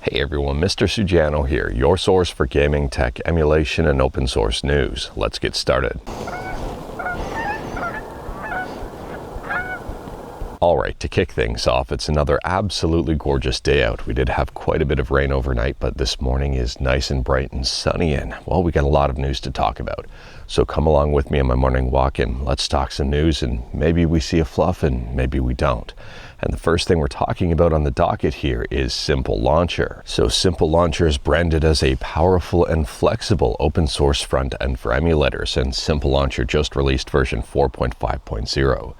Hey everyone, Mr. Sujano here, your source for gaming, tech, emulation, and open source news. Let's get started. Alright, to kick things off, it's another absolutely gorgeous day out. We did have quite a bit of rain overnight, but this morning is nice and bright and sunny, and well, we got a lot of news to talk about. So come along with me on my morning walk and let's talk some news, and maybe we see a fluff and maybe we don't. And the first thing we're talking about on the docket here is Simple Launcher. So Simple Launcher is branded as a powerful and flexible open source front end for emulators, and Simple Launcher just released version 4.5.0.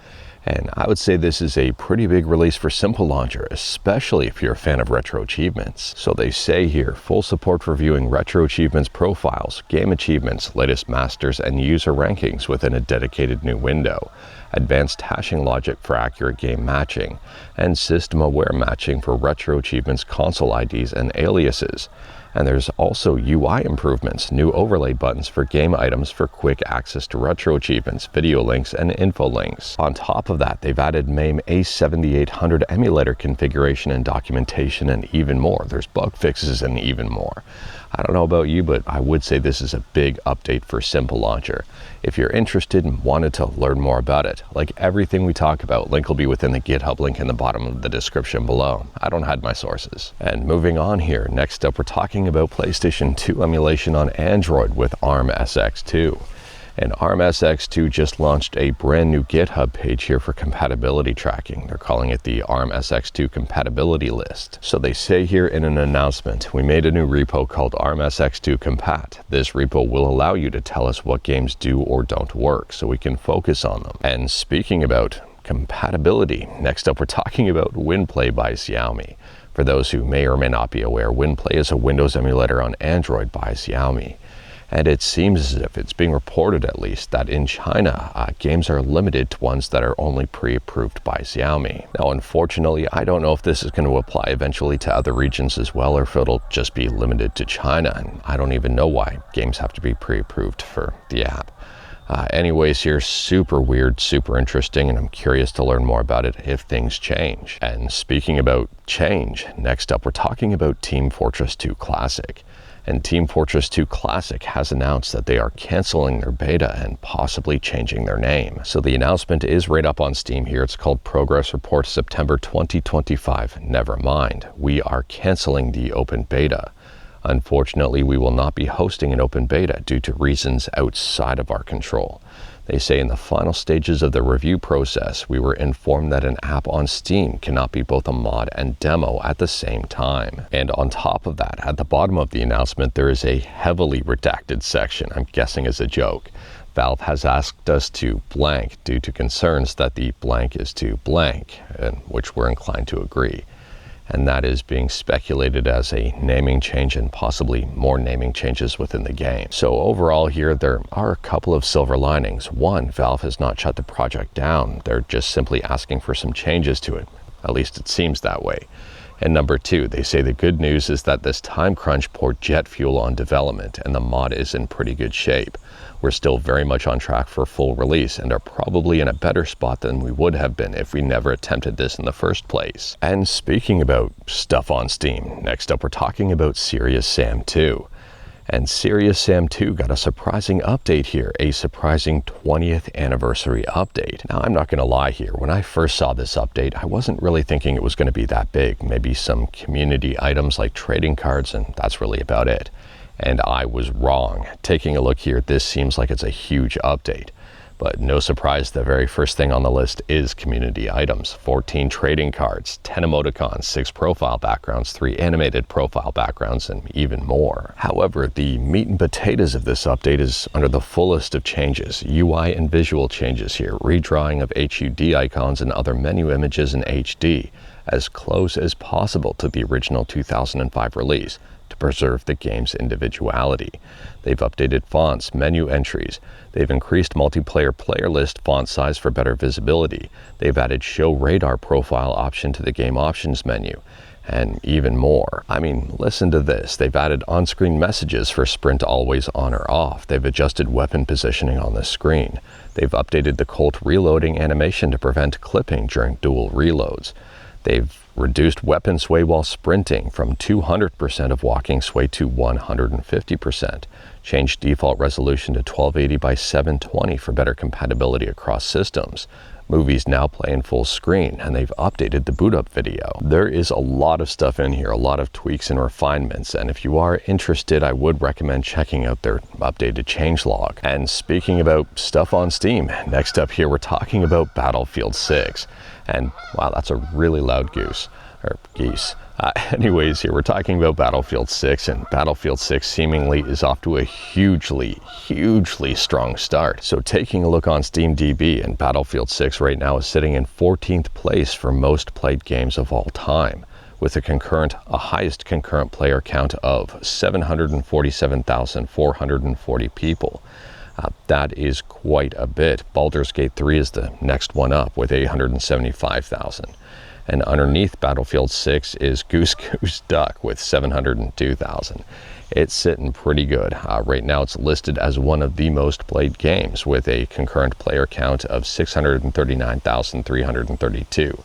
And I would say this is a pretty big release for Simple Launcher, especially if you're a fan of retro achievements. So they say here, full support for viewing retro achievements profiles, game achievements, latest masters, and user rankings within a dedicated new window. Advanced hashing logic for accurate game matching, and system-aware matching for retro achievements console IDs and aliases. And there's also UI improvements, new overlay buttons for game items for quick access to retro achievements, video links, and info links. On top of that, they've added MAME A7800 emulator configuration and documentation, and even more. There's bug fixes and even more. I don't know about you, but I would say this is a big update for Simple Launcher. If you're interested and wanted to learn more about it, like everything we talk about, link will be within the GitHub link in the bottom of the description below. I don't hide my sources. And moving on here, next up we're talking about PlayStation 2 emulation on Android with ARMSX2. And ARMSX2 just launched a brand new GitHub page here for compatibility tracking. They're calling it the ARMSX2 Compatibility list. So they say here in an announcement, we made a new repo called ARMSX2 Compat. This repo will allow you to tell us what games do or don't work so we can focus on them. And speaking about compatibility, next up we're talking about WinPlay by Xiaomi. For those who may or may not be aware, WinPlay is a Windows emulator on Android by Xiaomi. And it seems as if it's being reported, at least, that in China, games are limited to ones that are only pre-approved by Xiaomi. Now, unfortunately, I don't know if this is going to apply eventually to other regions as well, or if it'll just be limited to China. And I don't even know why games have to be pre-approved for the app. Anyways, here, super weird, super interesting, and I'm curious to learn more about it if things change. And speaking about change, next up, we're talking about Team Fortress 2 Classic. And Team Fortress 2 Classic has announced that they are canceling their beta and possibly changing their name. So the announcement is right up on Steam here. It's called Progress Report September 2025. Never mind. We are canceling the open beta. Unfortunately, we will not be hosting an open beta due to reasons outside of our control. They say in the final stages of the review process, we were informed that an app on Steam cannot be both a mod and demo at the same time. And on top of that, at the bottom of the announcement, there is a heavily redacted section, I'm guessing as a joke. Valve has asked us to blank due to concerns that the blank is to blank, and which we're inclined to agree. And that is being speculated as a naming change and possibly more naming changes within the game. So overall here, there are a couple of silver linings. One, Valve has not shut the project down. They're just simply asking for some changes to it. At least it seems that way. And number two, they say the good news is that this time crunch poured jet fuel on development and the mod is in pretty good shape. We're still very much on track for full release and are probably in a better spot than we would have been if we never attempted this in the first place. And speaking about stuff on Steam, next up we're talking about Serious Sam 2. And Serious Sam 2 got a surprising update here, a surprising 20th anniversary update. Now, I'm not going to lie here. When I first saw this update, I wasn't really thinking it was going to be that big. Maybe some community items like trading cards, and that's really about it. And I was wrong. Taking a look here, this seems like it's a huge update. But no surprise, the very first thing on the list is community items. 14 trading cards, 10 emoticons, 6 profile backgrounds, 3 animated profile backgrounds, and even more. However, the meat and potatoes of this update is under the fullest of changes. UI and visual changes here, redrawing of HUD icons and other menu images in HD, as close as possible to the original 2005 release, to preserve the game's individuality. They've updated fonts, menu entries. They've increased multiplayer player list font size for better visibility. They've added show radar profile option to the game options menu, and even more. I mean, listen to this. They've added on-screen messages for sprint always on or off. They've adjusted weapon positioning on the screen. They've updated the Colt reloading animation to prevent clipping during dual reloads. They've reduced weapon sway while sprinting from 200% of walking sway to 150%. Changed default resolution to 1280 by 720 for better compatibility across systems. Movies now play in full screen, and they've updated the boot up video. There is a lot of stuff in here, a lot of tweaks and refinements, and if you are interested, I would recommend checking out their updated changelog. And speaking about stuff on Steam, next up here we're talking about Battlefield 6. And wow, that's a really loud goose, or geese. Anyways, here we're talking about Battlefield 6, and Battlefield 6 seemingly is off to a hugely strong start. So taking a look on SteamDB, and Battlefield 6 right now is sitting in 14th place for most played games of all time, with a highest concurrent player count of 747,440 people. That is quite a bit. Baldur's Gate 3 is the next one up with 875,000. And underneath Battlefield 6 is Goose Goose Duck with 702,000. It's sitting pretty good. Right now it's listed as one of the most played games with a concurrent player count of 639,332,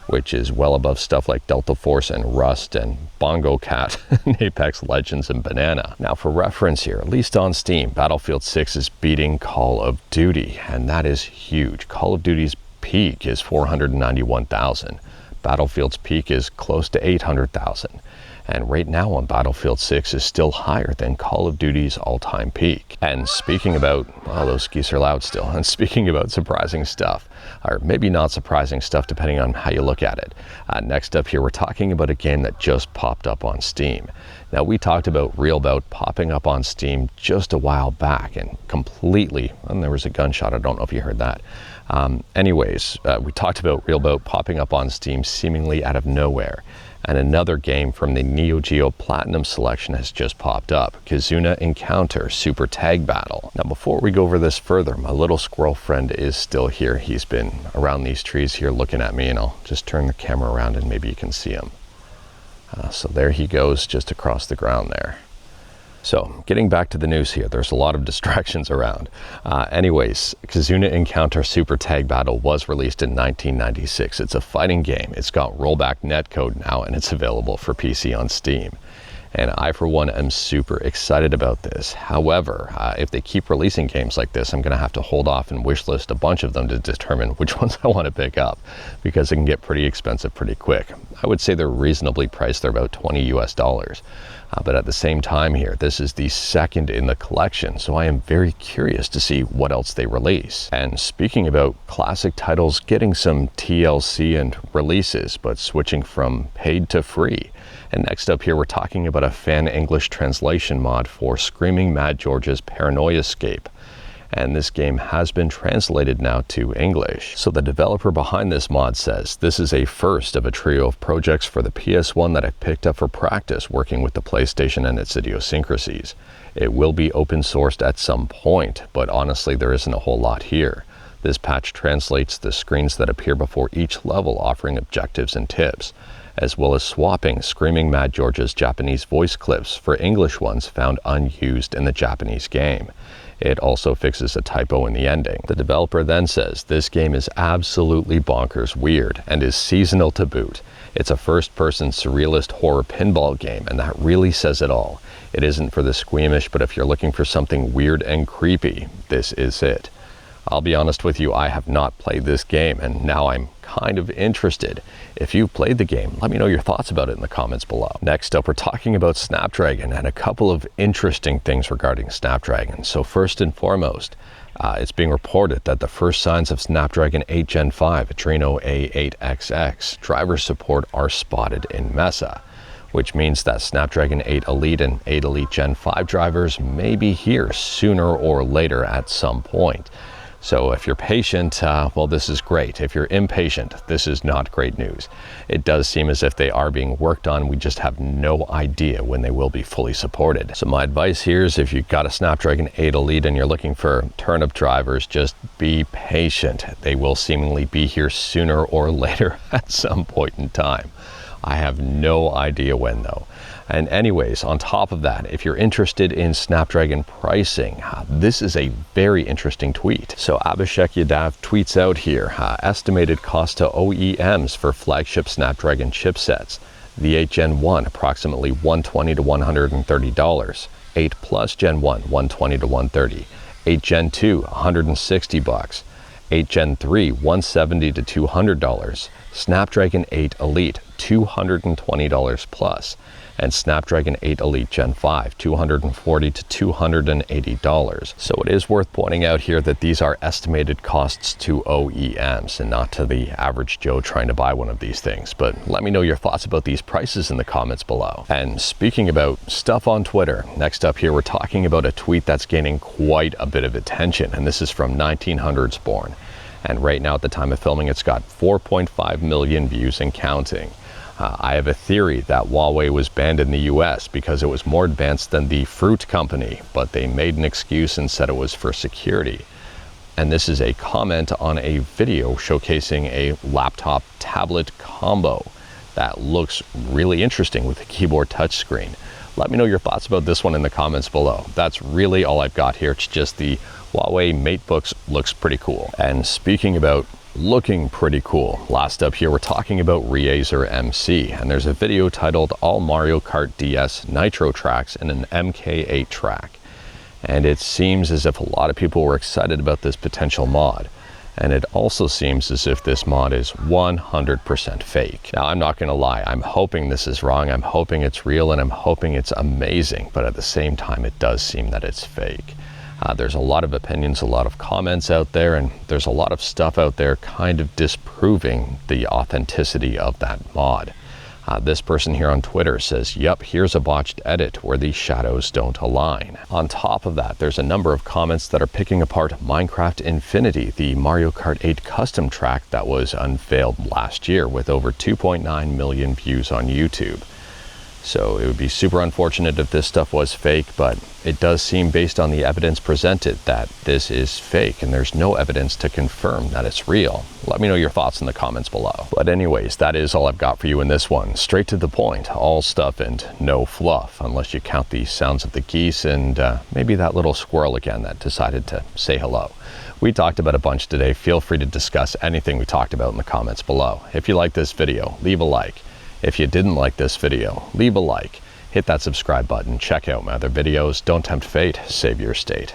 which is well above stuff like Delta Force and Rust and Bongo Cat and Apex Legends and Banana. Now for reference here, at least on Steam, Battlefield 6 is beating Call of Duty, and that is huge. Call of Duty's peak is 491,000. Battlefield's peak is close to 800,000. And right now on Battlefield 6 is still higher than Call of Duty's all-time peak. And speaking about, well, those geese are loud still, and speaking about surprising stuff, or maybe not surprising stuff depending on how you look at it. Next up here, we're talking about a game that just popped up on Steam. Now we talked about Realbout popping up on Steam just a while back and completely, and there was a gunshot, I don't know if you heard that. We talked about Realbout popping up on Steam seemingly out of nowhere. And another game from the Neo Geo Platinum selection has just popped up, Kizuna Encounter Super Tag Battle. Now before we go over this further, my little squirrel friend is still here. He's been around these trees here looking at me, and I'll just turn the camera around and maybe you can see him. So there he goes, just across the ground there. So getting back to the news here, there's a lot of distractions around. Kizuna Encounter Super Tag Battle was released in 1996. It's a fighting game. It's got rollback netcode now, and it's available for PC on Steam. And I, for one, am super excited about this. However, if they keep releasing games like this, I'm going to have to hold off and wishlist a bunch of them to determine which ones I want to pick up, because it can get pretty expensive pretty quick. I would say they're reasonably priced. They're about $20 US. But at the same time here, this is the second in the collection, so I am very curious to see what else they release. And speaking about classic titles getting some TLC and releases, but switching from paid to free. And next up here, we're talking about a fan English translation mod for Screaming Mad George's Paranoiascape. And this game has been translated now to English. So the developer behind this mod says, "This is a first of a trio of projects for the PS1 that I've picked up for practice working with the PlayStation and its idiosyncrasies. It will be open sourced at some point, but honestly there isn't a whole lot here. This patch translates the screens that appear before each level, offering objectives and tips, as well as swapping Screaming Mad George's Japanese voice clips for English ones found unused in the Japanese game. It also fixes a typo in the ending." The developer then says, "This game is absolutely bonkers weird and is seasonal to boot. It's a first-person surrealist horror pinball game, and that really says it all. It isn't for the squeamish, but if you're looking for something weird and creepy, this is it." I'll be honest with you, I have not played this game, and now I'm kind of interested. If you've played the game, let me know your thoughts about it in the comments below. Next up, we're talking about Snapdragon and a couple of interesting things regarding Snapdragon. So first and foremost, it's being reported that the first signs of Snapdragon 8 Gen 5 Adreno A8XX driver support are spotted in Mesa, which means that Snapdragon 8 Elite and 8 Elite Gen 5 drivers may be here sooner or later at some point. So if you're patient, well, this is great. If you're impatient, this is not great news. It does seem as if they are being worked on. We just have no idea when they will be fully supported. So my advice here is, if you've got a Snapdragon 8 Elite and you're looking for Turnip drivers, just be patient. They will seemingly be here sooner or later at some point in time. I have no idea when though. And anyways, on top of that, if you're interested in Snapdragon pricing, this is a very interesting tweet. So Abhishek Yadav tweets out here, estimated cost to OEMs for flagship Snapdragon chipsets. The 8 Gen 1, approximately $120 to $130. 8 Plus Gen 1, $120 to $130. 8 Gen 2, $160. 8 Gen 3, $170 to $200. Snapdragon 8 Elite, $220 plus. And Snapdragon 8 Elite Gen 5, $240 to $280. So it is worth pointing out here that these are estimated costs to OEMs and not to the average Joe trying to buy one of these things. But let me know your thoughts about these prices in the comments below. And speaking about stuff on Twitter, next up here we're talking about a tweet that's gaining quite a bit of attention, and this is from 1900s Born. And right now at the time of filming, it's got 4.5 million views and counting. I have a theory that Huawei was banned in the US because it was more advanced than the fruit company, but they made an excuse and said it was for security. And this is a comment on a video showcasing a laptop tablet combo that looks really interesting with a keyboard touchscreen. Let me know your thoughts about this one in the comments below. That's really all I've got here. It's just the Huawei Matebook looks pretty cool. And speaking about looking pretty cool, last up here we're talking about RiazorMC, and there's a video titled All Mario Kart DS Nitro Tracks in an MK8 track. And it seems as if a lot of people were excited about this potential mod. And it also seems as if this mod is 100% fake. Now, I'm not gonna lie, I'm hoping this is wrong, I'm hoping it's real, and I'm hoping it's amazing, but at the same time, it does seem that it's fake. There's a lot of opinions, a lot of comments out there, and there's a lot of stuff out there kind of disproving the authenticity of that mod. This person here on Twitter says, yep, here's a botched edit where the shadows don't align. On top of that, there's a number of comments that are picking apart Minecraft Infinity, the Mario Kart 8 custom track that was unveiled last year with over 2.9 million views on YouTube. So it would be super unfortunate if this stuff was fake, but it does seem based on the evidence presented that this is fake, and there's no evidence to confirm that it's real. Let me know your thoughts in the comments below. But anyways, that is all I've got for you in this one. Straight to the point, all stuff and no fluff, unless you count the sounds of the geese and maybe that little squirrel again that decided to say hello. We talked about a bunch today. Feel free to discuss anything we talked about in the comments below. If you like this video, leave a like. If you didn't like this video, leave a like, hit that subscribe button, check out my other videos. Don't tempt fate, save your state.